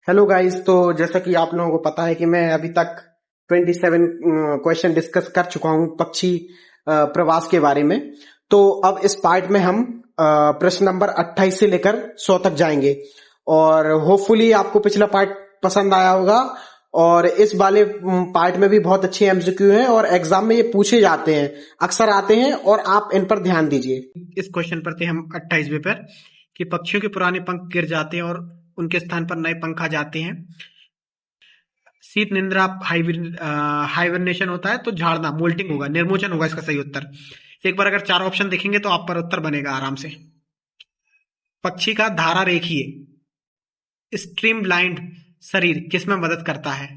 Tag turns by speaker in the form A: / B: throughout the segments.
A: Hello guys. तो जैसा कि आप लोगों को पता है कि मैं अभी तक 27 क्वेश्चन डिस्कस कर चुका हूं पक्षी प्रवास के बारे में। तो अब इस पार्ट में हम प्रश्न नंबर 28 से लेकर 100 तक जाएंगे और होपफुली आपको पिछला पार्ट पसंद आया होगा। और इस वाले पार्ट में भी बहुत अच्छे एमसीक्यू हैं और एग्जाम में ये पूछे जाते हैं, अक्सर आते हैं और आप इन पर ध्यान दीजिए। इस क्वेश्चन पर थे हम 28वें पर कि पक्षियों के पुराने पंख गिर जाते हैं और उनके स्थान पर नए पंख आ जाते हैं। शीत निद्रा हाइबरनेशन होता है तो झाड़ना मोल्टिंग होगा, निर्मोचन होगा इसका सही उत्तर। एक बार अगर चार ऑप्शन देखेंगे तो आप पर उत्तर बनेगा आराम से। पक्षी का धारा रेखीय स्ट्रीम लाइंड शरीर किसमें मदद करता है?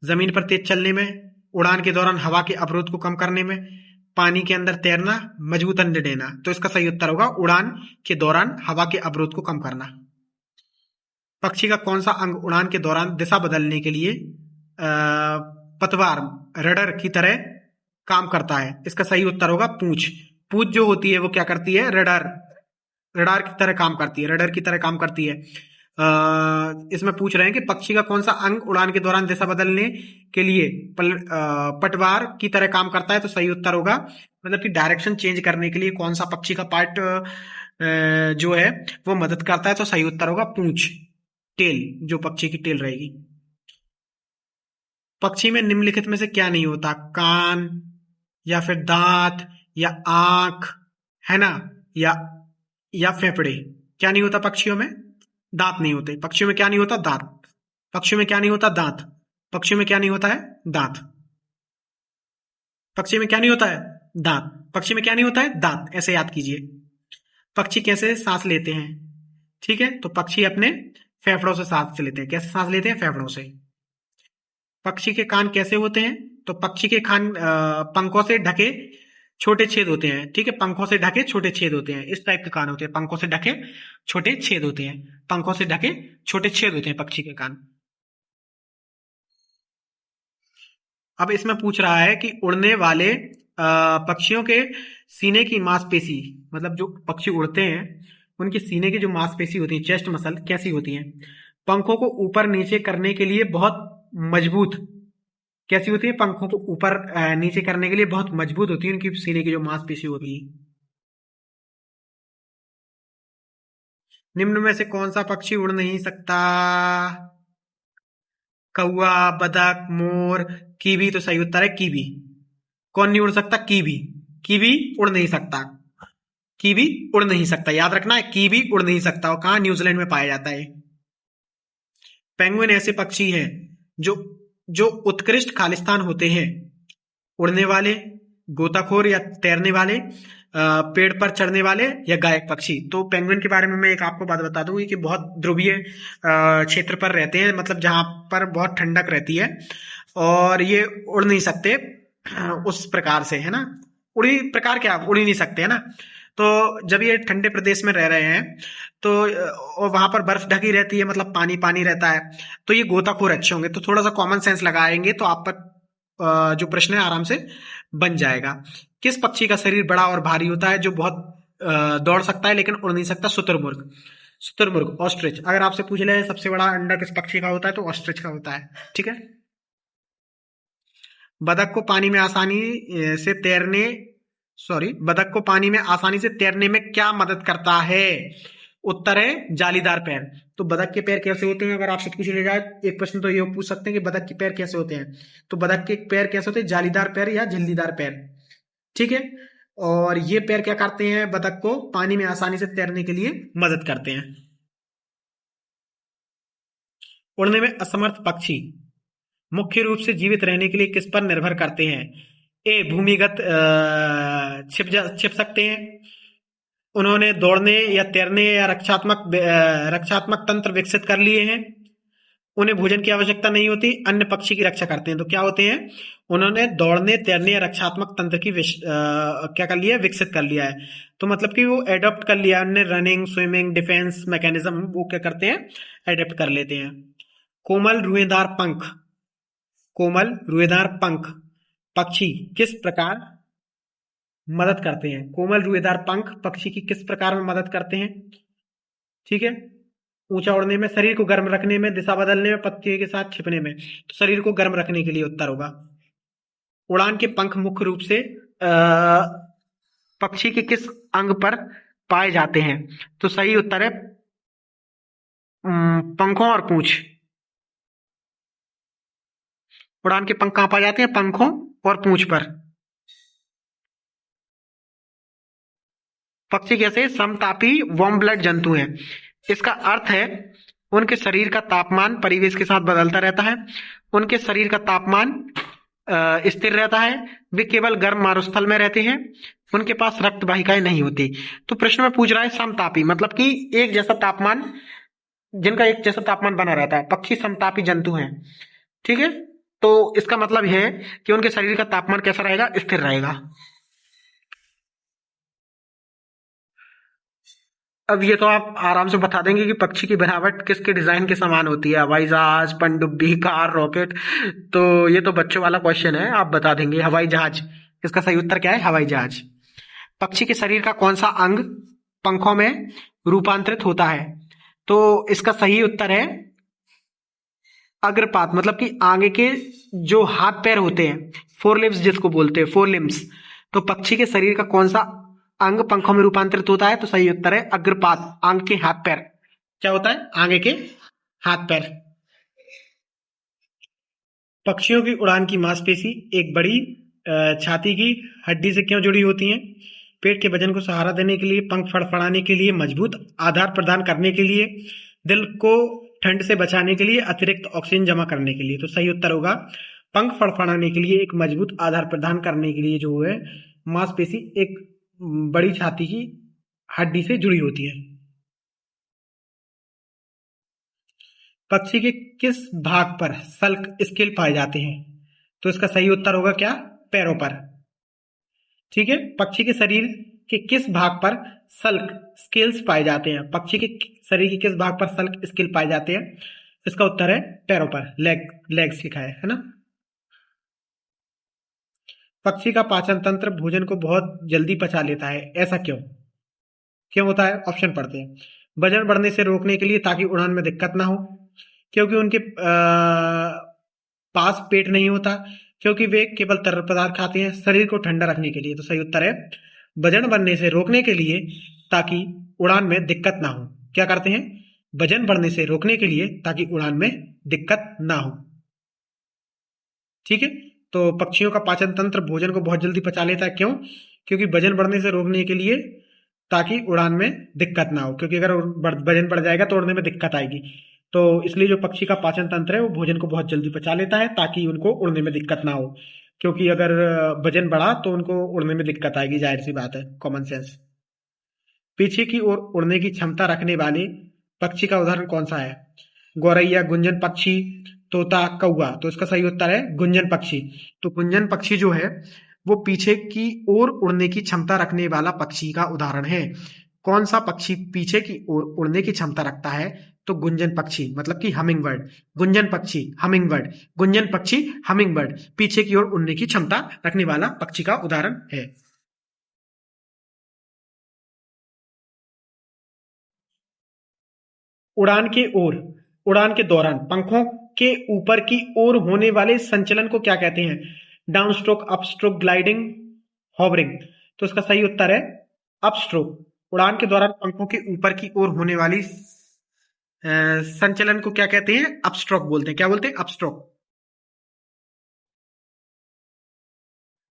A: जमीन पर तेज चलने में, उड़ान के दौरान हवा के अवरोध को कम करने में, पानी के अंदर तैरना, मजबूत अंडे देना। तो इसका सही उत्तर होगा उड़ान के दौरान हवा के अवरोध को कम करना। पक्षी का कौन सा अंग उड़ान के दौरान दिशा बदलने के लिए पतवार रडर की तरह काम करता है? इसका सही उत्तर होगा पूंछ। पूंछ जो होती है वो क्या करती है? रडार रडार की तरह काम करती है, रडर की तरह काम करती है। इसमें पूछ रहे हैं कि पक्षी का कौन सा अंग उड़ान के दौरान दिशा बदलने के लिए पटवार की तरह काम करता है? तो सही उत्तर होगा, मतलब कि डायरेक्शन चेंज करने के लिए कौन सा पक्षी का पार्ट जो है वो मदद करता है? तो सही उत्तर होगा पूंछ, टेल, जो पक्षी की टेल रहेगी। पक्षी में निम्नलिखित में से क्या नहीं होता? कान या फिर दांत या आंख, है ना, या फेफड़े। क्या नहीं होता पक्षियों में? दांत नहीं होते। पक्षियों में क्या नहीं होता? दांत। पक्षियों में क्या नहीं होता? दांत। पक्षियों में क्या नहीं होता है? दांत। पक्षी में क्या नहीं होता है? दांत। पक्षी में क्या नहीं होता है? दांत। ऐसे याद कीजिए। पक्षी कैसे सांस लेते हैं? ठीक है, तो पक्षी अपने फेफड़ों से सांस लेते हैं। कैसे सांस लेते हैं? फेफड़ों से। पक्षी के कान कैसे होते हैं? तो पक्षी के कान पंखों से ढके छोटे छेद होते हैं। ठीक है, पंखों से ढके छोटे छेद होते हैं। इस टाइप के कान होते हैं, पंखों से ढके छोटे छेद होते हैं। पंखों से ढके छोटे छेद होते हैं पक्षी के कान। अब इसमें पूछ रहा है कि उड़ने वाले पक्षियों के सीने की मांसपेशी, मतलब जो पक्षी उड़ते हैं उनके सीने की जो मांसपेशी होती है, चेस्ट मसल, कैसी होती है? पंखों को ऊपर नीचे करने के लिए बहुत मजबूत। कैसी होती है? पंखों को ऊपर नीचे करने के लिए बहुत मजबूत होती है उनकी सीने की जो मांसपेशी होती है। निम्न में से कौन सा पक्षी उड़ नहीं सकता? कौवा, बतख, मोर, कीवी। तो सही उत्तर है कीवी। कौन नहीं उड़ सकता? कीवी। कीवी उड़ नहीं सकता। कीवी उड़ नहीं सकता, याद रखना है, कीवी उड़ नहीं सकता। और कहाँ? न्यूजीलैंड में पाया जाता है। पेंगुइन ऐसे पक्षी हैं जो जो उत्कृष्ट खालिस्तान होते हैं। उड़ने वाले, गोताखोर या तैरने वाले, पेड़ पर चढ़ने वाले या गायक पक्षी। तो पेंगुइन के बारे में मैं एक आपको बात बता दूं कि बहुत ध्रुवीय क्षेत्र पर रहते हैं, मतलब जहां पर बहुत ठंडक रहती है और ये उड़ नहीं सकते उस प्रकार से, है ना। उड़ी प्रकार क्या? उड़ ही नहीं सकते, है ना। तो जब ये ठंडे प्रदेश में रह रहे हैं तो और वहां पर बर्फ ढकी रहती है, मतलब पानी पानी रहता है, तो ये गोताखोर अच्छे होंगे। तो थोड़ा सा कॉमन सेंस लगाएंगे तो आप पर जो प्रश्न है आराम से बन जाएगा। किस पक्षी का शरीर बड़ा और भारी होता है जो बहुत दौड़ सकता है लेकिन उड़ नहीं सकता? शुतुरमुर्ग। शुतुरमुर्ग, ऑस्ट्रिच। अगर आपसे पूछ ले सबसे बड़ा अंडा किस पक्षी का होता है, तो ऑस्ट्रिच का होता है। ठीक है। बतख को पानी में आसानी से तैरने बतख को पानी में आसानी से तैरने में क्या मदद करता है? उत्तर है जालीदार पैर। तो बतख के पैर कैसे होते हैं? अगर आपसे पूछ लिया जाए एक प्रश्न तो ये पूछ सकते हैं कि बतख के पैर कैसे होते हैं। तो बतख के पैर कैसे होते हैं? जालीदार पैर या झिल्लीदार पैर। ठीक है। और ये पैर क्या करते हैं? बतख को पानी में आसानी से तैरने के लिए मदद करते हैं। उड़ने में असमर्थ पक्षी मुख्य रूप से जीवित रहने के लिए किस पर निर्भर करते हैं? ए, भूमिगत छिप सकते हैं। उन्होंने दौड़ने या तैरने या रक्षात्मक तंत्र विकसित कर लिए हैं। उन्हें भोजन की आवश्यकता नहीं होती, अन्य पक्षी की रक्षा करते हैं। तो क्या होते हैं? उन्होंने दौड़ने, तैरने या रक्षात्मक तंत्र की क्या कर लिया है? विकसित कर लिया है। तो मतलब कि वो एडॉप्ट कर लिया उन्होंने, रनिंग, स्विमिंग, डिफेंस मैकेनिज्म वो क्या करते हैं? एडेप्ट कर लेते हैं। कोमल रुएदार पंख, कोमल रुएदार पंख पक्षी किस प्रकार मदद करते हैं? कोमल रुएदार पंख पक्षी की किस प्रकार में मदद करते हैं? ठीक है। ऊंचा उड़ने में, शरीर को गर्म रखने में, दिशा बदलने में, पक्षी के साथ छिपने में। तो शरीर को गर्म रखने के लिए उत्तर होगा। उड़ान के पंख मुख्य रूप से पक्षी के किस अंग पर पाए जाते हैं? तो सही उत्तर है पंखों और पूंछ। उड़ान के पंख कहां पाए जाते हैं? पंखों और पूंछ पर। पक्षी कैसे समतापी वार्म ब्लड जंतु हैं? इसका अर्थ है उनके शरीर का तापमान परिवेश के साथ बदलता रहता है, उनके शरीर का तापमान स्थिर रहता है, वे केवल गर्म मारुस्थल में रहते हैं, उनके पास रक्त वाहिकाएं नहीं होती। तो प्रश्न में पूछ रहा है समतापी, मतलब कि एक जैसा तापमान, जिनका एक जैसा तापमान बना रहता है, पक्षी समतापी जंतु हैं। ठीक है, तो इसका मतलब है कि उनके शरीर का तापमान कैसा रहेगा? स्थिर रहेगा। अब ये तो आप आराम से बता देंगे कि पक्षी की बनावट किसके डिजाइन के समान होती है? हवाई जहाज, पनडुब्बी, कार, रॉकेट। तो ये तो बच्चों वाला क्वेश्चन है, आप बता देंगे हवाई जहाज। इसका सही उत्तर क्या है? हवाई जहाज। पक्षी के शरीर का कौन सा अंग पंखों में रूपांतरित होता है? तो इसका सही उत्तर है अग्रपात, मतलब कि आगे के जो हाथ पैर होते हैं, फोर लिम्स जिसको बोलते हैं, फोर लिम्स। तो पक्षी के शरीर का कौन सा अंग पंखों में रूपांतरित होता है? तो सही उत्तर है अग्रपात, आगे के हाथ पैर। क्या होता है? आगे के हाथ पैर। पक्षियों की उड़ान की मांसपेशी एक बड़ी छाती की हड्डी से क्यों जुड़ी होती हैं? पेट के वजन को सहारा देने के लिए, पंख फड़फड़ाने के लिए, मजबूत आधार प्रदान करने के लिए, दिल को ठंड से बचाने के लिए, अतिरिक्त ऑक्सीजन जमा करने के लिए। तो सही उत्तर होगा पंख फड़फड़ाने के लिए, एक मजबूत आधार प्रदान करने के लिए जो है मांसपेशी एक बड़ी छाती की हड्डी से जुड़ी होती है। पक्षी के किस भाग पर सल्क स्केल पाए जाते हैं? तो इसका सही उत्तर होगा क्या? पैरों पर। ठीक है, पक्षी के शरीर के किस भाग पर सल्क स्केल्स पाए जाते हैं? पक्षी के शरीर के किस भाग पर सल्क स्केल पाए जाते हैं? इसका उत्तर है पैरों पर, लेग्स लिखा है ना। पक्षी का पाचन तंत्र भोजन को बहुत जल्दी पचा लेता है, ऐसा क्यों? क्यों होता है? ऑप्शन पढ़ते हैं। वजन बढ़ने से रोकने के लिए, ताकि उड़ान में दिक्कत ना हो, क्योंकि उनके पास पेट नहीं होता, क्योंकि वे केवल तरल पदार्थ खाते हैं, शरीर को ठंडा रखने के लिए। तो सही उत्तर है वजन बढ़ने से रोकने के लिए, ताकि उड़ान में दिक्कत ना हो। क्या करते हैं? वजन बढ़ने से रोकने के लिए, ताकि उड़ान में दिक्कत ना हो। ठीक है, तो पक्षियों का पाचन तंत्र भोजन को बहुत जल्दी पचा लेता है, क्यों? क्योंकि वजन बढ़ने से रोकने के लिए, ताकि उड़ान में दिक्कत ना हो, क्योंकि अगर वजन बढ़ जाएगा तो उड़ने में दिक्कत आएगी। तो इसलिए जो पक्षी का पाचन तंत्र है वो भोजन को बहुत जल्दी पचा लेता है, ताकि उनको उड़ने में दिक्कत ना हो, क्योंकि अगर वजन बढ़ा तो उनको उड़ने में दिक्कत आएगी, जाहिर सी बात है, कॉमन सेंस। पीछे की ओर उड़ने की क्षमता रखने वाले पक्षी का उदाहरण कौन सा है? गौरैया, गुंजन पक्षी, तोता, कौवा। तो इसका सही उत्तर है गुंजन पक्षी। तो गुंजन पक्षी जो है वो पीछे की ओर उड़ने की क्षमता रखने वाला पक्षी का उदाहरण है। कौन सा पक्षी पीछे की ओर उड़ने की क्षमता रखता है? तो गुंजन पक्षी, मतलब कि हमिंग बर्ड। गुंजन पक्षी, हमिंग बर्ड, गुंजन पक्षी, हमिंग बर्ड, पीछे की ओर उड़ने की क्षमता रखने वाला पक्षी का उदाहरण है। उड़ान के ओर, उड़ान के दौरान पंखों के ऊपर की ओर होने वाले संचलन को क्या कहते हैं? Down stroke, up stroke, gliding, hovering. तो इसका सही उत्तर है अप स्ट्रोक। उड़ान के दौरान पंखों के ऊपर की ओर होने वाली संचलन को क्या कहते हैं? अप स्ट्रोक बोलते हैं। क्या बोलते हैं? Up stroke.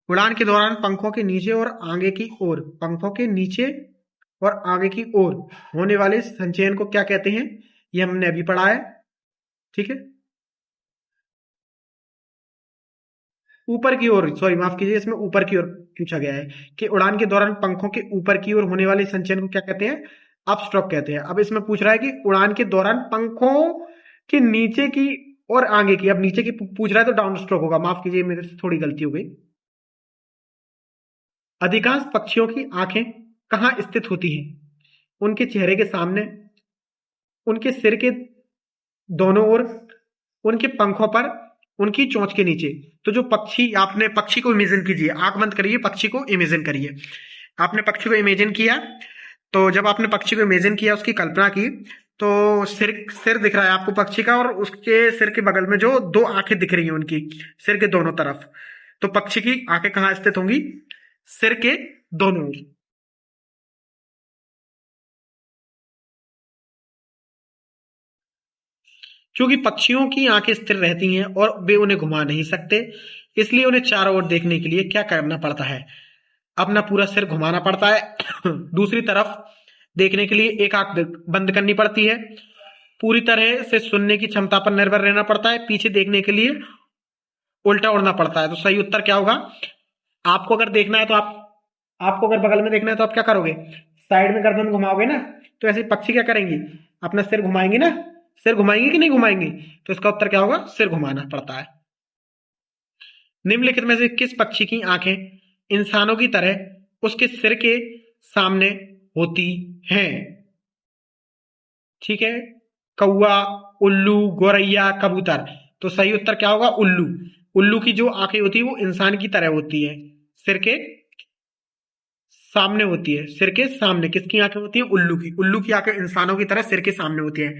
A: उड़ान के दौरान पंखों के नीचे और आगे की ओर, पंखों के नीचे और आगे की ओर होने वाले संचयन को क्या कहते हैं? ये हमने अभी पढ़ा है। ठीक है, ऊपर की ओर, सॉरी माफ कीजिए, इसमें ऊपर की ओर पूछा गया है कि उड़ान के दौरान पंखों के ऊपर की ओर होने वाले संचयन को क्या कहते हैं? अपस्ट्रोक कहते हैं। अब इसमें पूछ रहा है कि उड़ान के दौरान पंखों के नीचे की और आगे की, अब नीचे की पूछ रहा है तो डाउन स्ट्रोक होगा। माफ कीजिए, मेरे से थोड़ी गलती हो गई। अधिकांश पक्षियों की आंखें कहाँ स्थित होती हैं? उनके चेहरे के सामने, उनके सिर के दोनों ओर, उनके पंखों पर, उनकी चोंच के नीचे। तो जो पक्षी, आपने पक्षी को इमेजिन कीजिए, आंख बंद करिए, पक्षी को इमेजिन करिए। आपने पक्षी को इमेजिन किया, तो जब आपने पक्षी को इमेजिन किया, उसकी कल्पना की, तो सिर सिर दिख रहा है आपको पक्षी का, और उसके सिर के बगल में जो दो आंखें दिख रही हैं उनकी, सिर के दोनों तरफ। तो पक्षी की आंखें कहाँ स्थित होंगी? सिर के दोनों ओर। क्योंकि पक्षियों की आंखें स्थिर रहती हैं और वे उन्हें घुमा नहीं सकते, इसलिए उन्हें चारों ओर देखने के लिए क्या करना पड़ता है? अपना पूरा सिर घुमाना पड़ता है। दूसरी तरफ देखने के लिए एक आंख बंद करनी पड़ती है। पूरी तरह से सुनने की क्षमता पर निर्भर रहना पड़ता है। पीछे देखने के लिए उल्टा उड़ना पड़ता है। तो सही उत्तर क्या होगा? आपको अगर देखना है तो आपको अगर बगल में देखना है तो आप क्या करोगे? साइड में गर्दन घुमाओगे ना। तो ऐसे पक्षी क्या करेंगी? अपना सिर घुमाएंगी ना। सिर घुमाएंगी कि नहीं घुमाएंगी? तो इसका उत्तर क्या होगा? सिर घुमाना पड़ता है। निम्नलिखित में से किस पक्षी की आंखें इंसानों की तरह उसके सिर के सामने होती हैं? ठीक है, कौवा, उल्लू, गोरैया, कबूतर। तो सही उत्तर क्या होगा? उल्लू। उल्लू की जो आंखें होती है वो इंसान की तरह होती है, सिर के सामने होती है। सिर के सामने किसकी आंखें होती है? उल्लू की। उल्लू की आंखें इंसानों की तरह सिर के सामने होती है।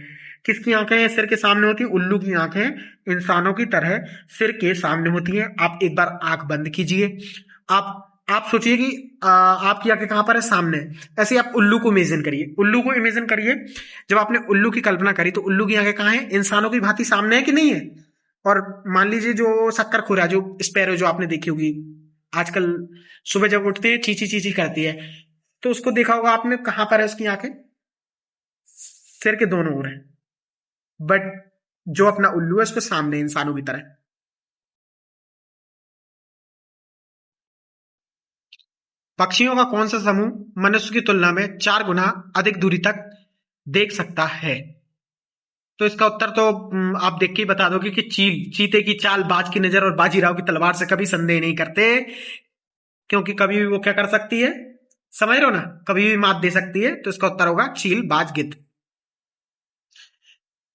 A: किसकी आंखें सिर के सामने होती है? उल्लू की आंखें इंसानों की तरह सिर के सामने होती हैं। आप एक बार आंख बंद कीजिए। आप सोचिए कि आपकी आंखें कहां पर है? सामने। ऐसे आप उल्लू को इमेजिन करिए। उल्लू को इमेजिन करिए। जब आपने उल्लू की कल्पना करी तो उल्लू की आंखें कहां है? इंसानों की भांति सामने है कि नहीं है? और मान लीजिए जो शक्करखुरा, जो स्पैरो जो आपने देखी होगी आजकल, सुबह जब उठते हैं चींची चींची करती है, तो उसको देखा होगा आपने, कहां पर है उसकी आंखें? सिर के दोनों ओर है। बट जो अपना उल्लू है उसके सामने इंसानों की तरह। पक्षियों का कौन सा समूह मनुष्य की तुलना में 4 गुना अधिक दूरी तक देख सकता है? तो इसका उत्तर तो आप देख के ही बता दोगे कि चीते की चाल, बाज की नजर और बाजीराव की तलवार से कभी संदेह नहीं करते, क्योंकि कभी भी वो क्या कर सकती है? समझ रहे हो ना, कभी भी मात दे सकती है। तो इसका उत्तर होगा चील, बाज, गिद्ध।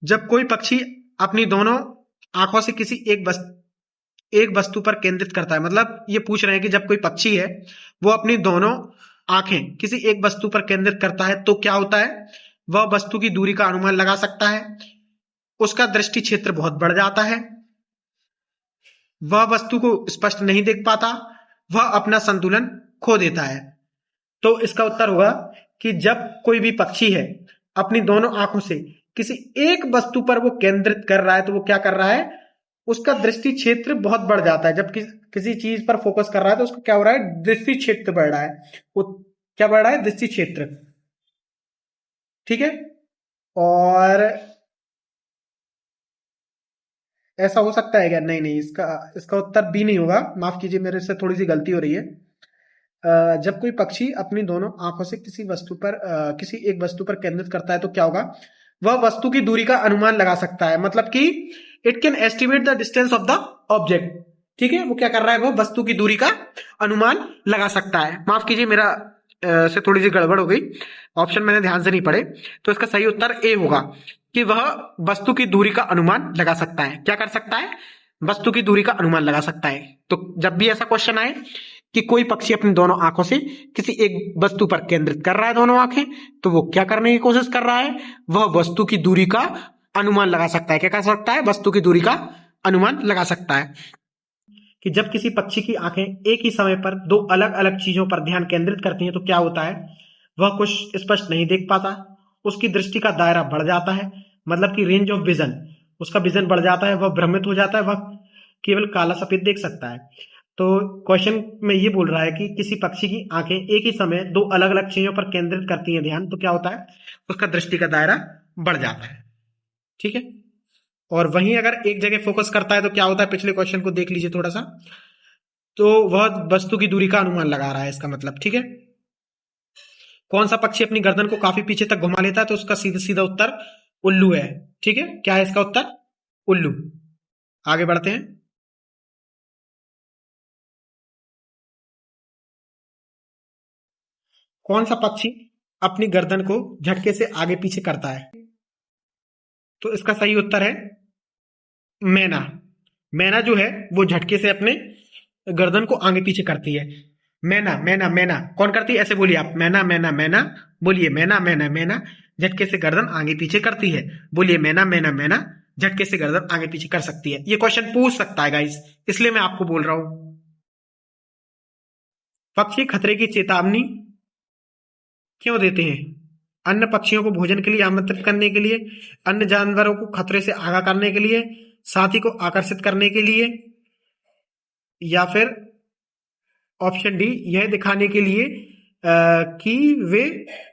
A: जब कोई पक्षी अपनी दोनों आंखों से किसी एक वस्तु पर केंद्रित करता है, मतलब ये पूछ रहे हैं कि जब कोई पक्षी है वो अपनी दोनों आंखें किसी एक वस्तु पर केंद्रित करता है तो क्या होता है? वह वस्तु की दूरी का अनुमान लगा सकता है, उसका दृष्टि क्षेत्र बहुत बढ़ जाता है, वह वस्तु को स्पष्ट नहीं देख पाता, वह अपना संतुलन खो देता है। तो इसका उत्तर होगा कि जब कोई भी पक्षी है अपनी दोनों आंखों से किसी एक वस्तु पर वो केंद्रित कर रहा है तो वो क्या कर रहा है? उसका दृष्टि क्षेत्र बहुत बढ़ जाता है। जब किसी चीज पर फोकस कर रहा है तो उसका क्या हो रहा है? दृष्टि क्षेत्र बढ़ रहा है। वो क्या बढ़ रहा है? दृष्टि क्षेत्र। ठीक है। और ऐसा हो सकता है क्या? नहीं नहीं, इसका इसका उत्तर बी नहीं होगा। माफ कीजिए, मेरे से थोड़ी सी गलती हो रही है। जब कोई पक्षी अपनी दोनों आंखों से किसी एक वस्तु पर केंद्रित करता है तो क्या होगा? वह वस्तु की दूरी का अनुमान लगा सकता है, मतलब कि it can estimate the distance of the object. ठीक है, वो क्या कर रहा है? वह वस्तु की दूरी का अनुमान लगा सकता है। माफ कीजिए, मेरा से थोड़ी सी गड़बड़ हो गई, ऑप्शन मैंने ध्यान से नहीं पढ़े। तो इसका सही उत्तर ए होगा कि वह वस्तु की दूरी का अनुमान लगा सकता है। क्या कर सकता है? वस्तु की दूरी का अनुमान लगा सकता है। तो जब भी ऐसा क्वेश्चन आए कि कोई पक्षी अपनी दोनों आंखों से किसी एक वस्तु पर केंद्रित कर रहा है दोनों आंखें, तो वो क्या करने की कोशिश कर रहा है? वह वस्तु की दूरी का अनुमान लगा सकता है। क्या कर सकता है? वस्तु की दूरी का अनुमान लगा सकता है। कि जब किसी पक्षी की आंखें एक ही समय पर दो अलग अलग चीजों पर ध्यान केंद्रित करती हैं तो क्या होता है? वह कुछ स्पष्ट नहीं देख पाता, उसकी दृष्टि का दायरा बढ़ जाता है, मतलब कि रेंज ऑफ विजन, उसका विजन बढ़ जाता है, वह भ्रमित हो जाता है, वह केवल काला सफेद देख सकता है। तो क्वेश्चन में ये बोल रहा है कि किसी पक्षी की आंखें एक ही समय दो अलग अलग चीजों पर केंद्रित करती हैं ध्यान, तो क्या होता है? उसका दृष्टि का दायरा बढ़ जाता है। ठीक है। और वहीं अगर एक जगह फोकस करता है तो क्या होता है? पिछले क्वेश्चन को देख लीजिए थोड़ा सा। तो वह वस्तु की दूरी का अनुमान लगा रहा है, इसका मतलब। ठीक है। कौन सा पक्षी अपनी गर्दन को काफी पीछे तक घुमा लेता है? तो उसका सीधा सीधा उत्तर उल्लू है। ठीक है, क्या है इसका उत्तर? उल्लू। आगे बढ़ते हैं। कौन सा पक्षी अपनी गर्दन को झटके से आगे पीछे करता है? तो इसका सही उत्तर है मैना। मैना जो है वो झटके से अपने गर्दन को आगे पीछे करती है। मैना मैना मैना कौन करती है? ऐसे बोलिए आप, मैना मैना मैना। बोलिए मैना मैना मैना। झटके से गर्दन आगे पीछे करती है? बोलिए मैना मैना मैना झटके से गर्दन आगे पीछे कर सकती है। ये क्वेश्चन पूछ सकता है गाइस, इसलिए मैं आपको बोल रहा हूं। पक्षी खतरे की चेतावनी क्यों देते हैं? अन्य पक्षियों को भोजन के लिए आमंत्रित करने के लिए, अन्य जानवरों को खतरे से आगाह करने के लिए, साथी को आकर्षित करने के लिए, या फिर ऑप्शन डी यह दिखाने के लिए कि वे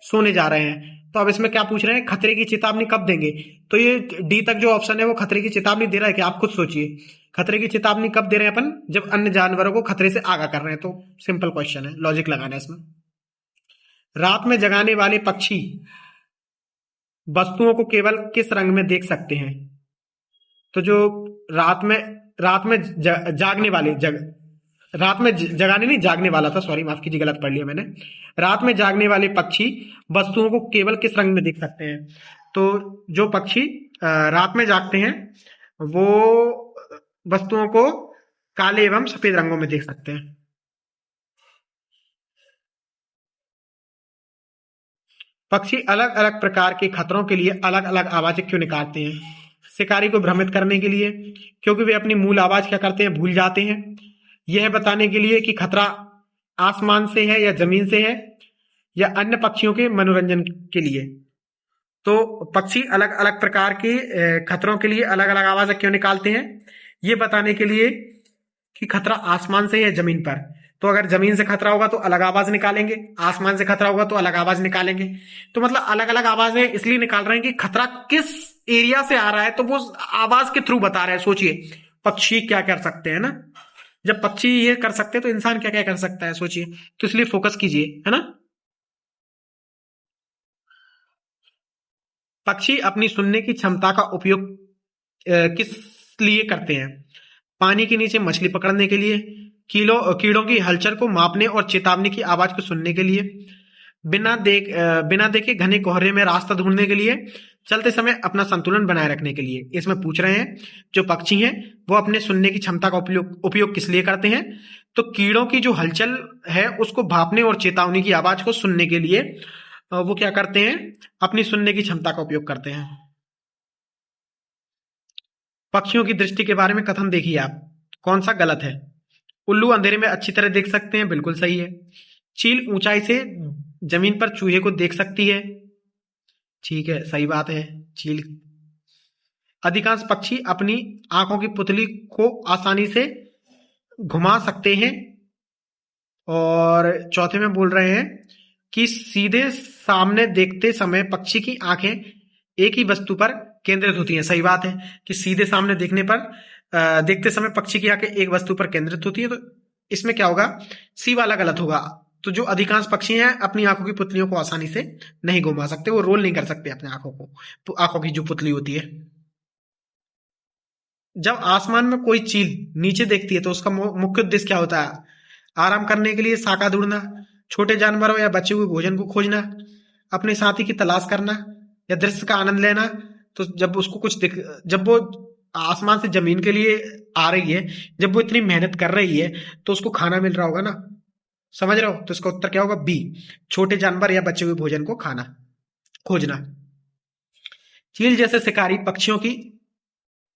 A: सोने जा रहे हैं। तो अब इसमें क्या पूछ रहे हैं, खतरे की चेतावनी कब देंगे? तो ये डी तक जो ऑप्शन है वो खतरे की चेतावनी दे रहा है कि आप खुद सोचिए, खतरे की चेतावनी कब दे रहे हैं अपन? जब अन्य जानवरों को खतरे से आगाह कर रहे हैं। तो सिंपल क्वेश्चन है, लॉजिक लगाना है इसमें। रात में जगाने वाले पक्षी वस्तुओं को केवल किस रंग में देख सकते हैं? तो जो रात में जागने वाले रात में जगाने नहीं, जागने वाला था, सॉरी माफ कीजिए, गलत पढ़ लिया मैंने। रात में जागने वाले पक्षी वस्तुओं को केवल किस रंग में देख सकते हैं? तो जो पक्षी रात में जागते हैं वो वस्तुओं को काले एवं सफेद रंगों में देख सकते हैं। पक्षी अलग अलग प्रकार के खतरों के लिए अलग अलग आवाजें क्यों निकालते हैं? शिकारी को भ्रमित करने के लिए, क्योंकि वे अपनी मूल आवाज क्या करते हैं, भूल जाते हैं, यह बताने के लिए कि खतरा आसमान से है या जमीन से है, या अन्य पक्षियों के मनोरंजन के लिए। तो पक्षी अलग अलग प्रकार के खतरों के लिए अलग अलग आवाजें क्यों निकालते हैं? ये बताने के लिए कि खतरा आसमान से है जमीन पर। तो अगर जमीन से खतरा होगा तो अलग आवाज निकालेंगे, आसमान से खतरा होगा तो अलग आवाज निकालेंगे। तो मतलब अलग अलग आवाजें इसलिए निकाल रहे हैं कि खतरा किस एरिया से आ रहा है तो वो आवाज के थ्रू बता रहे हैं। सोचिए पक्षी क्या कर सकते हैं ना, जब पक्षी ये कर सकते हैं तो इंसान क्या क्या कर सकता है, सोचिए। तो इसलिए फोकस कीजिए, है ना। पक्षी अपनी सुनने की क्षमता का उपयोग किस लिए करते हैं? पानी के नीचे मछली पकड़ने के लिए, कीड़ों की हलचल को मापने और चेतावनी की आवाज को सुनने के लिए, बिना देखे घने कोहरे में रास्ता ढूंढने के लिए, चलते समय अपना संतुलन बनाए रखने के लिए। इसमें पूछ रहे हैं जो पक्षी हैं वो अपने सुनने की क्षमता का उपयोग किस लिए करते हैं? तो कीड़ों की जो हलचल है उसको भापने और चेतावनी की आवाज को सुनने के लिए वो क्या करते हैं, अपनी सुनने की क्षमता का उपयोग करते हैं। पक्षियों की दृष्टि के बारे में कथन देखिए आप, कौन सा गलत है? उल्लू अंधेरे में अच्छी तरह देख सकते हैं, बिल्कुल सही है। चील ऊंचाई से जमीन पर चूहे को देख सकती है, ठीक है, सही बात है। चील। अधिकांश पक्षी अपनी आंखों की पुतली को आसानी से घुमा सकते हैं। और चौथे में बोल रहे हैं कि सीधे सामने देखते समय पक्षी की आंखें एक ही वस्तु पर केंद्रित होती हैं। सही बात है कि सीधे सामने देखते समय पक्षी की आंखें एक वस्तु पर केंद्रित होती है। तो इसमें क्या होगा, सी वाला गलत होगा। तो जो अधिकांश पक्षी हैं अपनी आंखों की पुतलियों को आसानी से नहीं घुमा सकते, वो रोल नहीं कर सकते अपने आंखों को, तो आंखों की जो पुतली होती है। जब आसमान में कोई चील नीचे देखती है तो उसका मुख्य उद्देश्य क्या होता है? आराम करने के लिए, शाखा ढूंढना, छोटे जानवरों या बचे हुए भोजन को खोजना, अपने साथी की तलाश करना, या दृश्य का आनंद लेना। तो जब उसको जब वो आसमान से जमीन के लिए आ रही है, जब वो इतनी मेहनत कर रही है तो उसको खाना मिल रहा होगा ना, समझ रहे हो? तो इसका उत्तर क्या होगा, बी, छोटे जानवर या बचे हुए भोजन को खोजना। चील जैसे शिकारी पक्षियों की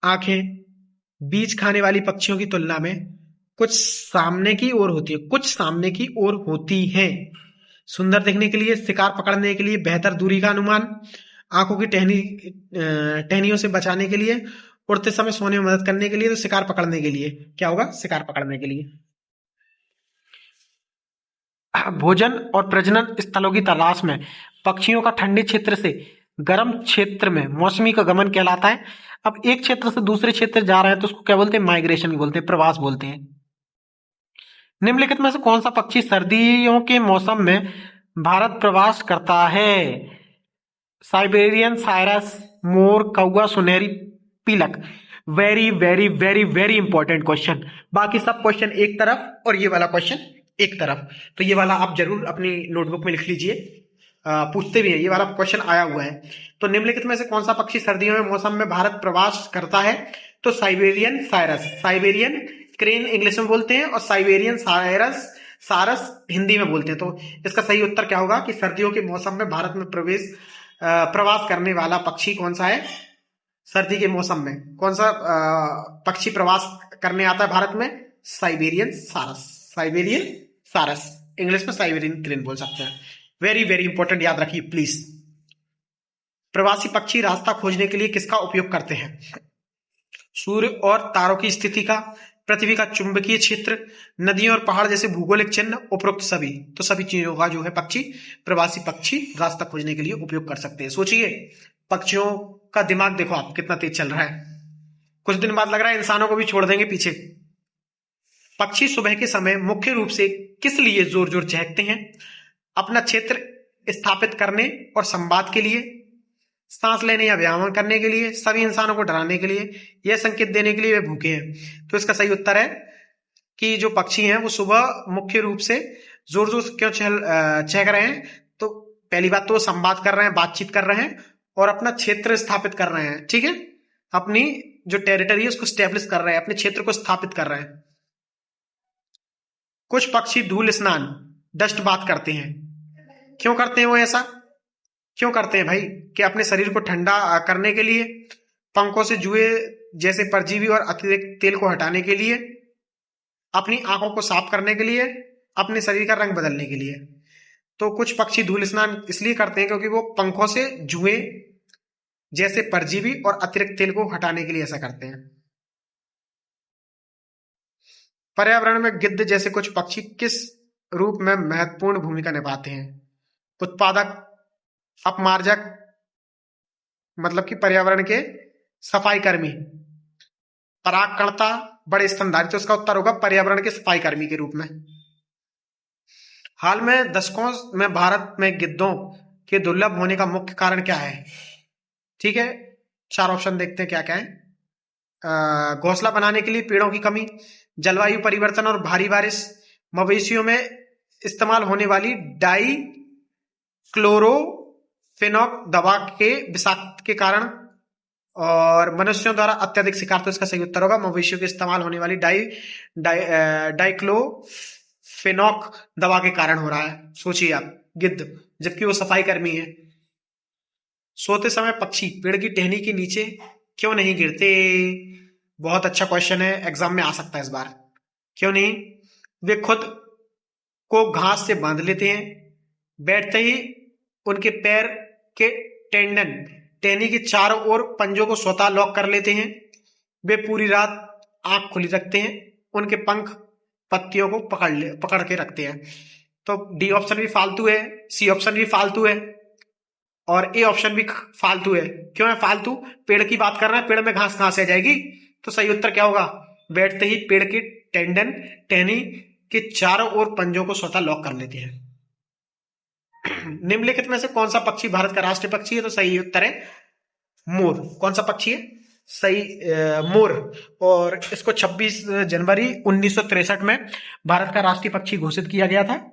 A: आंखें बीज खाने वाली पक्षियों की तुलना में कुछ सामने की ओर होती हैं। सुंदर दिखने के लिए, शिकार पकड़ने के लिए, बेहतर दूरी का अनुमान, आंखों की टहनियों से बचाने के लिए, उड़ते समय सोने में मदद करने के लिए। तो शिकार पकड़ने के लिए क्या होगा, शिकार पकड़ने के लिए। भोजन और प्रजनन स्थलों की तलाश में पक्षियों का ठंडे क्षेत्र से गर्म क्षेत्र में मौसमी का गमन कहलाता है। अब एक क्षेत्र से दूसरे क्षेत्र जा रहा है तो उसको क्या बोलते हैं, माइग्रेशन बोलते हैं, प्रवास बोलते हैं। निम्नलिखित में से कौन सा पक्षी सर्दियों के मौसम में भारत प्रवास करता है? साइबेरियन साइरस, मोर, कौवा, सुनहरी पीलक। Very very very very important question. बाकी सब क्वेश्चन एक तरफ और ये वाला क्वेश्चन एक तरफ। तो ये वाला आप जरूर अपनी नोटबुक में लिख लीजिए, पूछते भी है, ये वाला क्वेश्चन आया हुआ है। तो निम्नलिखित में से कौन सा पक्षी सर्दियों में मौसम में भारत प्रवास करता है? तो Siberian Cyrus, Siberian crane English में बोलते हैं और साइबेरियन सारस हिंदी में बोलते हैं। तो इसका सही उत्तर क्या होगा कि सर्दियों के मौसम में भारत में प्रवेश प्रवास करने वाला पक्षी कौन सा है सर्दी के मौसम में? कौन सा पक्षी प्रवास करने आता है भारत में? साइबेरियन सारस। साइबेरियन सारस, इंग्लिश में साइबेरियन क्रेन बोल सकते हैं। वेरी वेरी इंपॉर्टेंट, याद रखिए प्लीज। प्रवासी पक्षी रास्ता खोजने के लिए किसका उपयोग करते हैं? सूर्य और तारों की स्थिति का, पृथ्वी का चुंबकीय क्षेत्र, नदियों और पहाड़ जैसे भूगोलिक चिन्ह, उपरोक्त सभी। तो सभी चीजों का जो है पक्षी, प्रवासी पक्षी रास्ता खोजने के लिए उपयोग कर सकते हैं। सोचिए, पक्षियों का दिमाग देखो आप कितना तेज चल रहा है। कुछ दिन बाद लग रहा है इंसानों को भी छोड़ देंगे पीछे। पक्षी सुबह के समय मुख्य रूप से किस लिए जोर जोर चहकते हैं? अपना क्षेत्र स्थापित करने और संवाद के लिए, सांस लेने या व्यायाम करने के लिए, सभी इंसानों को डराने के लिए, यह संकेत देने के लिए वे भूखे हैं। तो इसका सही उत्तर है कि जो पक्षी हैं वो सुबह मुख्य रूप से जोर जोर से क्यों चहक रहे हैं? तो पहली बात तो वो संवाद कर रहे हैं, बातचीत कर रहे हैं और अपना क्षेत्र स्थापित कर रहे हैं। ठीक है, अपनी जो टेरिटरी है उसको स्टेब्लिश कर रहे हैं, अपने क्षेत्र को स्थापित कर रहे हैं। कुछ पक्षी धूल स्नान, डस्ट बाथ करते हैं। क्यों करते हैं वो ऐसा? क्यों करते हैं भाई? कि अपने शरीर को ठंडा करने के लिए, पंखों से जुए जैसे परजीवी और अतिरिक्त तेल को हटाने के लिए, अपनी आंखों को साफ करने के लिए, अपने शरीर का रंग बदलने के लिए। तो कुछ पक्षी धूल स्नान इसलिए करते हैं क्योंकि वो पंखों से जुए जैसे परजीवी और अतिरिक्त तेल को हटाने के लिए ऐसा करते हैं। पर्यावरण में गिद्ध जैसे कुछ पक्षी किस रूप में महत्वपूर्ण भूमिका निभाते हैं? उत्पादक, अपमार्जक, मतलब कि पर्यावरण के सफाई कर्मी, परागकर्ता, बड़े स्तनधारी। तो उसका उत्तर होगा पर्यावरण के सफाई कर्मी के रूप में। हाल में दशकों में भारत में गिद्धों के दुर्लभ होने का मुख्य कारण क्या है? ठीक है, 4 ऑप्शन देखते हैं क्या क्या है। घोंसला बनाने के लिए पेड़ों की कमी, जलवायु परिवर्तन और भारी बारिश, मवेशियों में इस्तेमाल होने वाली डाई क्लोरोफेनॉक दवा के विषाक्त के कारण, और मनुष्यों द्वारा अत्यधिक शिकार। तो इसका सही उत्तर होगा मवेशियों के इस्तेमाल होने वाली डाइक्लोफेनॉक दवा के कारण हो रहा है। सोचिए आप, गिद्ध, जबकि वो सफाई कर्मी है। सोते समय पक्षी पेड़ की टहनी के नीचे क्यों नहीं गिरते? बहुत अच्छा क्वेश्चन है, एग्जाम में आ सकता है इस बार। क्यों नहीं? वे खुद को घास से बांध लेते हैं, बैठते ही उनके पैर के टेंडन टहनी के चारों ओर पंजों को स्वतः लॉक कर लेते हैं, वे पूरी रात आंख खुली रखते हैं, उनके पंख पत्तियों को पकड़ के रखते हैं। तो डी ऑप्शन भी फालतू है, सी ऑप्शन भी फालतू है और ए ऑप्शन भी फालतू है। क्यों है फालतू? पेड़ की बात कर रहे हैं, पेड़ में घास कहां से आ जाएगी? तो सही उत्तर क्या होगा? बैठते ही पेड़ के टेंडन टहनी के चारों ओर पंजों को स्वतः लॉक कर लेते हैं। निम्नलिखित में से कौन सा पक्षी भारत का राष्ट्रीय पक्षी है? तो सही उत्तर है मोर। कौन सा पक्षी है? सही मोर। और इसको 26 जनवरी 1963 में भारत का राष्ट्रीय पक्षी घोषित किया गया था।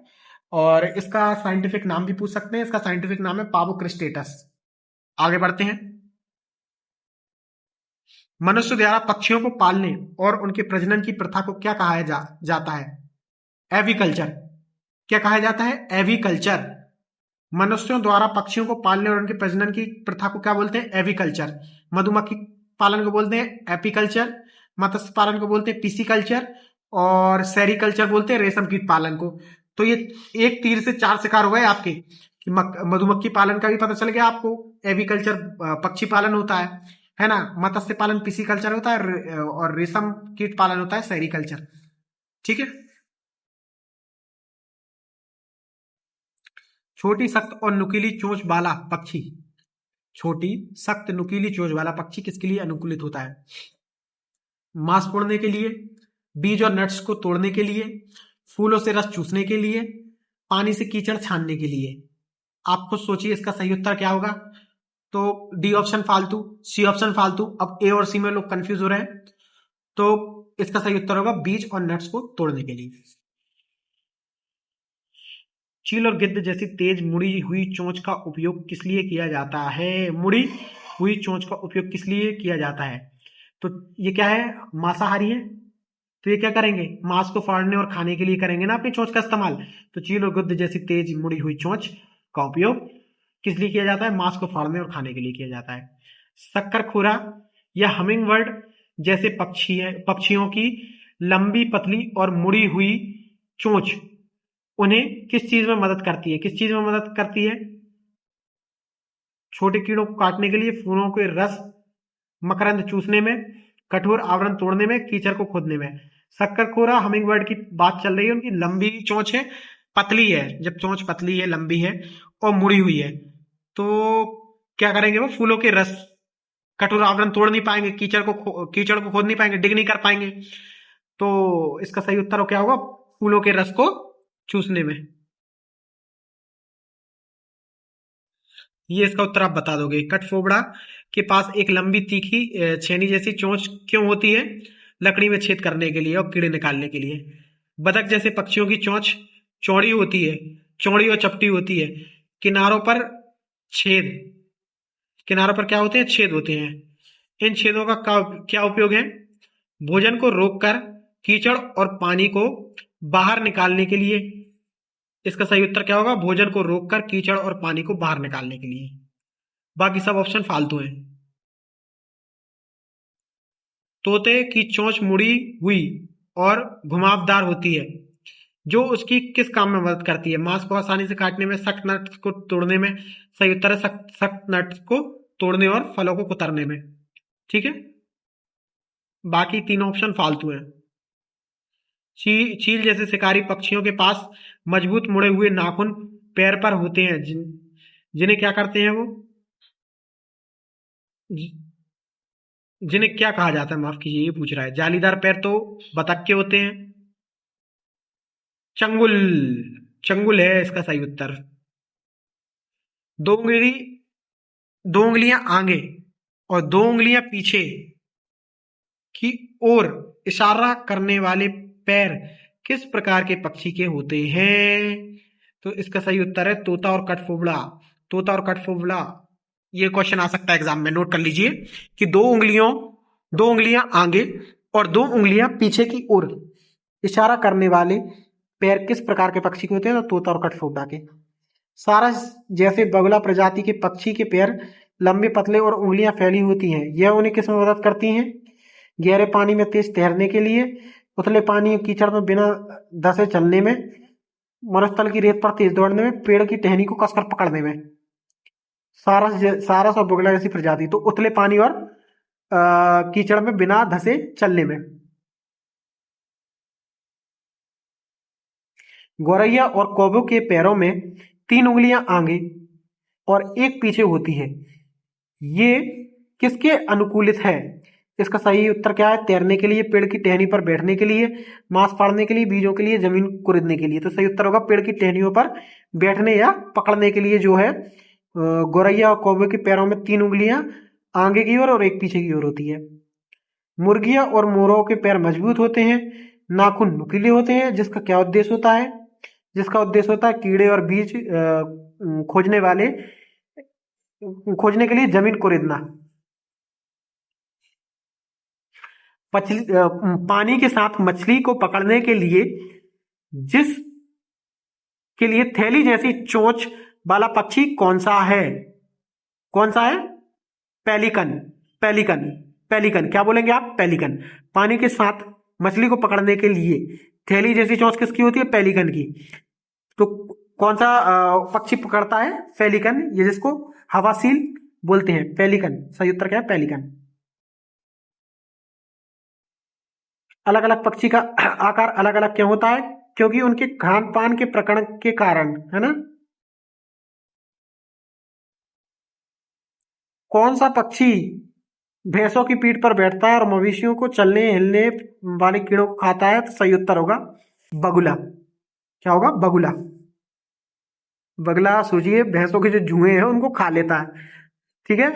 A: और इसका साइंटिफिक नाम भी पूछ सकते हैं, इसका साइंटिफिक नाम है पावो क्रिस्टेटस। आगे बढ़ते हैं। मनुष्य द्वारा पक्षियों को पालने और उनके प्रजनन की प्रथा को क्या कहा जाता है? एविकल्चर। क्या कहा जाता है? एविकल्चर। मनुष्यों द्वारा पक्षियों को पालने और उनके प्रजनन की प्रथा को क्या बोलते हैं? एविकल्चर। मधुमक्खी पालन को बोलते हैं एपीकल्चर, मत्स्य पालन को बोलते हैं पिसीकल्चर और सेरिकल्चर बोलते हैं रेशम कीट पालन को। तो ये एक तीर से 4 शिकार हो गए आपके। मधुमक्खी पालन का भी पता चल गया आपको, एविकल्चर पक्षी पालन होता है ना, मत्स्य पालन पिसीकल्चर होता है और रेशम कीट पालन होता है सेरिकल्चर। ठीक है। छोटी सख्त और नुकीली चोंच वाला पक्षी, छोटी सख्त नुकीली चोंच वाला पक्षी किसके लिए अनुकूलित होता है? मांस तोड़ने के लिए, बीज और नट्स को तोड़ने के लिए, फूलों से रस चूसने के लिए, पानी से कीचड़ छानने के लिए। आप खुद सोचिए इसका सही उत्तर क्या होगा। तो डी ऑप्शन फालतू, सी ऑप्शन फालतू। अब ए और सी में लोग कंफ्यूज हो रहे हैं, तो इसका सही उत्तर होगा बीज और नट्स को तोड़ने के लिए। चील और गिद्ध जैसी तेज मुड़ी हुई चोंच का उपयोग किस लिए किया जाता है? मुड़ी हुई चोंच का उपयोग किस लिए किया जाता है? तो ये क्या है? मांसाहारी है, तो ये क्या करेंगे? मांस को फाड़ने और खाने के लिए करेंगे ना अपनी चोंच का इस्तेमाल। तो चील और गिद्ध जैसी तेज मुड़ी हुई चोंच का उपयोग
B: किस लिए किया जाता है? मांस को फाड़ने और खाने के लिए किया जाता है। शक्करखोरा या हमिंग बर्ड जैसे पक्षियों की लंबी, पतली और मुड़ी हुई चोंच उन्हें किस चीज में मदद करती है? किस चीज में मदद करती है? छोटे कीड़ों को काटने के लिए, फूलों के रस मकरंद चूसने में, कठोर आवरण तोड़ने में, कीचड़ को खोदने में। शक्करखोरा हमिंग बर्ड की बात चल रही है, उनकी लंबी चोंच है, पतली है। जब चोंच पतली है, लंबी है और मुड़ी हुई है, तो क्या करेंगे? वो फूलों के रस, कठोर आवरण तोड़ नहीं पाएंगे, कीचड़ को खोद नहीं पाएंगे, डिग नहीं कर पाएंगे। तो इसका सही उत्तर क्या होगा? फूलों के रस को चूसने में। ये इसका उत्तर आप बता दोगे। कठफोड़वा के पास एक लंबी तीखी छेनी जैसी चोंच क्यों होती है? लकड़ी में छेद करने के लिए और कीड़े निकालने के लिए। बतख जैसे पक्षियों की चोंच चौड़ी होती है, चौड़ी और चपटी होती है। किनारों पर छेद, किनारों पर क्या होते हैं? छेद होते हैं। इन छेदों का क्या उपयोग है? भोजन को रोककर कीचड़ और पानी को बाहर निकालने के लिए। इसका सही उत्तर क्या होगा? भोजन को रोककर कीचड़ और पानी को बाहर निकालने के लिए। बाकी सब ऑप्शन फालतू हैं। तोते की चोंच मुड़ी हुई और घुमावदार होती है, जो उसकी किस काम में मदद करती है? मांस को आसानी से काटने में, सख्त नट्स को तोड़ने में। सही उत्तर है सख्त सख्त नट्स को तोड़ने और फलों को कुतरने में। ठीक है, बाकी तीन ऑप्शन फालतू हैं। चील जैसे शिकारी पक्षियों के पास मजबूत मुड़े हुए नाखून पैर पर होते हैं, जिन्हें क्या करते हैं वो? जिन्हें क्या कहा जाता है? माफ कीजिए, ये पूछ रहा है। जालीदार पैर तो बतख के होते हैं। चंगुल, चंगुल है इसका सही उत्तर। दो उंगली, दो उंगलियां आगे और दो उंगलियां पीछे की ओर इशारा करने वाले पैर किस प्रकार के पक्षी के होते हैं? तो इसका सही उत्तर है तोता और कठफोड़वा। तोता और कठफोड़वा, ये क्वेश्चन आ सकता है एग्जाम में, नोट कर लीजिए कि दो उंगलियां आगे और दो उंगलियां पीछे की ओर इशारा करने वाले पैर किस प्रकार के पक्षी के होते हैं? तो तोता और कठफोड़वा के। सारस जैसे बगुला प्रजाति के पक्षी के पैर लंबे, पतले और उंगलियां फैली होती हैं। यह उन्हें किस में मदद करती हैं? गहरे पानी में तेज तैरने के लिए, उथले पानी कीचड़ में बिना धंसे चलने में, मरुस्थल की रेत पर तेज दौड़ने में, पेड़ की टहनी को कसकर पकड़ने में। सारस और बगुला जैसी प्रजाति, तो उथले पानी और कीचड़ में बिना धंसे चलने में। गौरैया और कौवों के पैरों में 3 उंगलियां आगे और एक पीछे होती है। ये किसके अनुकूलित है? इसका सही उत्तर क्या है? तैरने के लिए, पेड़ की टहनी पर बैठने के लिए, मांस फाड़ने के लिए, बीजों के लिए, जमीन कुरेदने के लिए। तो सही उत्तर होगा पेड़ की टहनियों पर बैठने या पकड़ने के लिए जो है गौरैया और कौवे के पैरों में 3 उंगलियां आगे की ओर और एक पीछे की ओर होती है। मुर्गियां और मोरों के पैर मजबूत होते हैं, नाखून नुकीले होते हैं, जिसका क्या उद्देश्य होता है? जिसका उद्देश्य होता है कीड़े और बीज खोजने के लिए जमीन कुरेदना। पानी के साथ मछली को पकड़ने के लिए जिस के लिए थैली जैसी चोंच वाला पक्षी कौन सा है? कौन सा है? पेलिकन। पेलिकन, पेलिकन क्या बोलेंगे आप? पेलिकन। पानी के साथ मछली को पकड़ने के लिए थैली जैसी चोंच किसकी होती है? पेलिकन की। तो कौन सा पक्षी पकड़ता है? पेलिकन, ये जिसको हवासील बोलते हैं, पेलिकन। सही उत्तर क्या है? पेलिकन। अलग अलग पक्षी का आकार अलग अलग क्यों होता है? क्योंकि उनके खान पान के प्रकरण के कारण, है ना। कौन सा पक्षी भैंसों की पीठ पर बैठता है और मवेशियों को चलने हिलने वाले कीड़ों को खाता है? तो सही उत्तर होगा बगुला। क्या होगा? बगुला। बगुला सोचिए भैंसों के जो जुएं हैं उनको खा लेता है। ठीक है,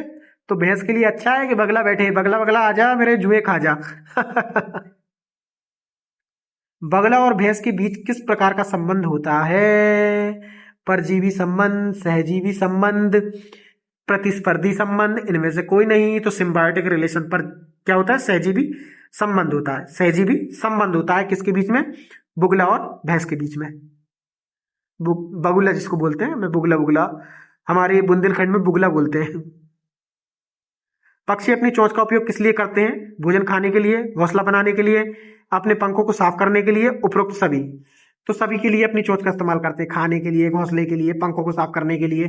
B: तो भैंस के लिए अच्छा है कि बगला बैठे, बगला बगला आ जा मेरे जुए खा जा। बगला और भैंस के बीच किस प्रकार का संबंध होता है? परजीवी संबंध, सहजीवी संबंध, प्रतिस्पर्धी संबंध, इनमें से कोई नहीं। तो सिम्बायोटिक रिलेशन पर क्या होता है? सहजीवी संबंध होता है। सहजीवी संबंध होता है किसके बीच में? बुगला और भैंस के बीच में। बगुला जिसको बोलते हैं, मैं बुगला बुगला हमारे बुंदेलखंड में बुगला बोलते हैं। पक्षी अपनी चोंच का उपयोग किस लिए करते हैं? भोजन खाने के लिए, घोंसला बनाने के लिए, अपने पंखों को साफ करने के लिए, उपरोक्त सभी। तो सभी के लिए अपनी चोंच का इस्तेमाल करते हैं, खाने के लिए, घोंसले के लिए, पंखों को साफ करने के लिए।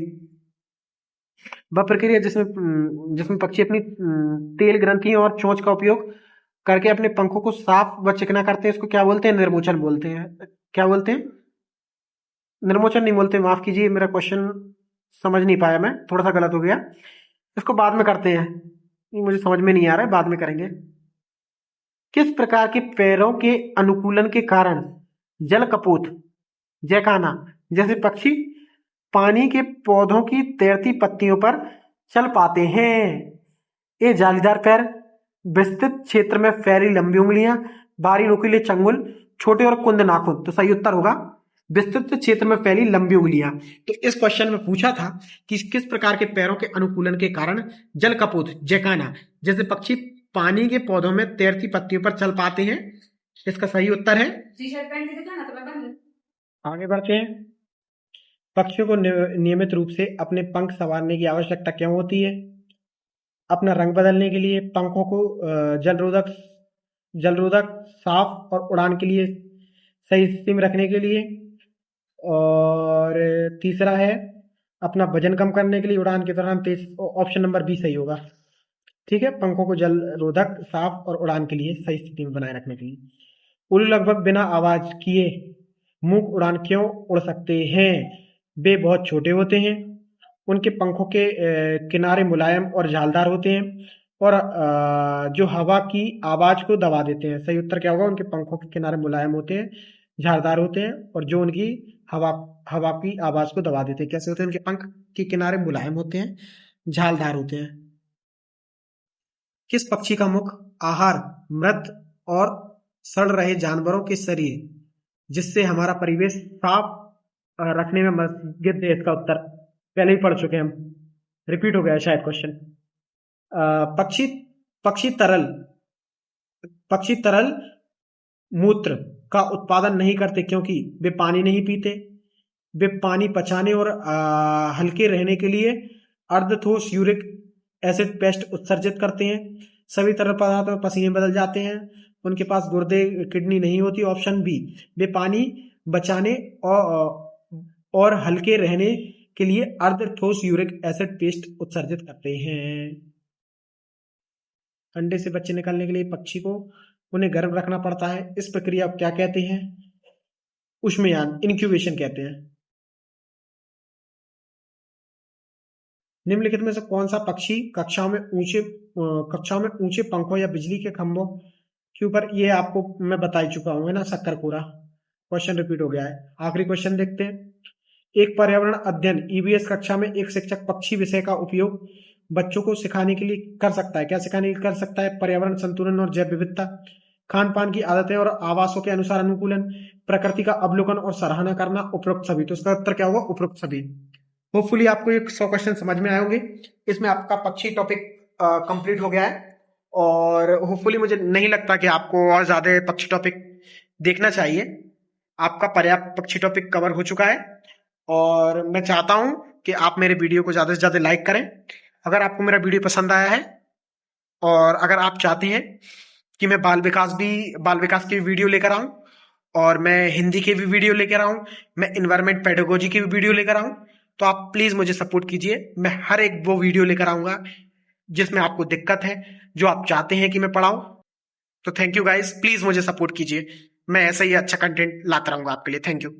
B: वह प्रक्रिया जिसमें जिसमें पक्षी अपनी तेल ग्रंथियों और चोंच का उपयोग करके अपने पंखों को साफ व चिकना करते हैं, इसको क्या बोलते हैं? निर्मोचन बोलते हैं। क्या बोलते हैं? निर्मोचन नहीं बोलते, माफ कीजिए, मेरा क्वेश्चन समझ नहीं पाया मैं, थोड़ा सा गलत हो गया। इसको बाद में करते हैं, ये मुझे समझ में नहीं आ रहा है, बाद में करेंगे। किस प्रकार के पैरों के अनुकूलन के कारण जल कपोत, जैकाना जैसे पक्षी पानी के पौधों की तैरती पत्तियों पर चल पाते हैं? ये जालीदार पैर, विस्तृत क्षेत्र में फैली लंबी उंगलियां, बारी नुकीले चंगुल, छोटे और कुंद नाखून। तो सही उत्तर होगा विस्तृत क्षेत्र में फैली लंबी उंगलियां। तो इस क्वेश्चन में पूछा था कि किस प्रकार के पैरों के अनुकूलन के कारण जल कपोत, जैकाना जैसे पक्षी पानी के पौधों में तैरती पत्तियों पर चल पाते हैं। इसका सही उत्तर है, आगे बढ़ते हैं। पक्षियों को नियमित रूप से अपने पंख संवारने की आवश्यकता क्यों होती है? अपना रंग बदलने के लिए, पंखों को जलरोधक, साफ और उड़ान के लिए सही स्थिति में रखने के लिए, और तीसरा है अपना वजन कम करने के लिए उड़ान के दौरान तेज। ऑप्शन नंबर बी सही होगा। ठीक है, पंखों को जल रोधक, साफ और उड़ान के लिए सही स्थिति में बनाए रखने के लिए। उल्लू लगभग बिना आवाज किए मूक उड़ान क्यों उड़ सकते हैं? वे बहुत छोटे होते हैं, उनके पंखों के किनारे मुलायम और झालदार होते हैं, और जो हवा की आवाज को दबा देते हैं। सही उत्तर क्या होगा? उनके पंखों के किनारे मुलायम होते हैं, झालदार होते हैं, और जो उनकी हवा की आवाज को दबा देते हैं। कैसे होते हैं? उनके पंख के किनारे मुलायम होते हैं, झालदार होते हैं। किस पक्षी का मुख आहार मृत और सड़ रहे जानवरों के शरीर जिससे हमारा परिवेश साफ रखने में मदद है? इसका उत्तर पहले ही पढ़ चुके हम, रिपीट हो गया शायद क्वेश्चन। पक्षी तरल मूत्र का उत्पादन नहीं करते क्योंकि वे पानी नहीं पीते। वे पानी पचाने और हल्के रहने के लिए अर्धठोस यूरिक एसिड पेस्ट उत्सर्जित करते हैं। सभी तरल पदार्थों में पसीने बदल जाते हैं। उनके पास गुर्दे, किडनी नहीं होती। ऑप्शन बी, वे पानी बचाने और हल्के रहने के लिए अर्धठोस यूरिक एसिड पेस्ट उत्सर्जित करते हैं। अंडे से बच्चे निकालने के लिए पक्षी को उन्हें गर्म रखना पड़ता है। इस प्रक्रिया को क्या कहते हैं? ऊष्मयान, इंक्यूबेशन कहते हैं। निम्नलिखित में से कौन सा पक्षी कक्षाओं में ऊंचे पंखों या बिजली के खंभों के ऊपर, ये आपको मैं बता ही चुका हूं, है ना, शक्करपूरा। क्वेश्चन रिपीट हो गया है। आखिरी क्वेश्चन देखते हैं। एक पर्यावरण अध्ययन ईवीएस कक्षा में एक शिक्षक पक्षी विषय का उपयोग बच्चों को सिखाने के लिए कर सकता है। क्या सिखाने के लिए कर सकता है? पर्यावरण संतुलन और जैव विविधता, खान पान की आदतें और आवासों के अनुसार अनुकूलन, प्रकृति का अवलोकन और सराहना करना, उपरोक्त सभी। तो इसका उत्तर क्या होगा? उपरोक्त सभी। होपफुली आपको ये 100 क्वेश्चन समझ में आए होंगे। इसमें आपका पक्षी टॉपिक कंप्लीट हो गया है, और होपफुली मुझे नहीं लगता कि आपको और ज्यादा पक्षी टॉपिक देखना चाहिए। आपका पर्याप्त पक्षी टॉपिक कवर हो चुका है, और मैं चाहता हूं कि आप मेरे वीडियो को ज्यादा से ज्यादा लाइक करें। अगर आपको मेरा वीडियो पसंद आया है, और अगर आप चाहते हैं कि मैं बाल विकास की वीडियो लेकर आऊं, और मैं हिंदी के भी वीडियो लेकर आऊं, मैं इन्वायरमेंट पेडागोजी की भी वीडियो लेकर आऊं, तो आप प्लीज मुझे सपोर्ट कीजिए। मैं हर एक वो वीडियो लेकर आऊंगा जिसमें आपको दिक्कत है, जो आप चाहते हैं कि मैं पढ़ाऊं। तो थैंक यू गाइस, प्लीज मुझे सपोर्ट कीजिए। मैं ऐसा ही अच्छा कंटेंट लाता रहूंगा आपके लिए। Thank you.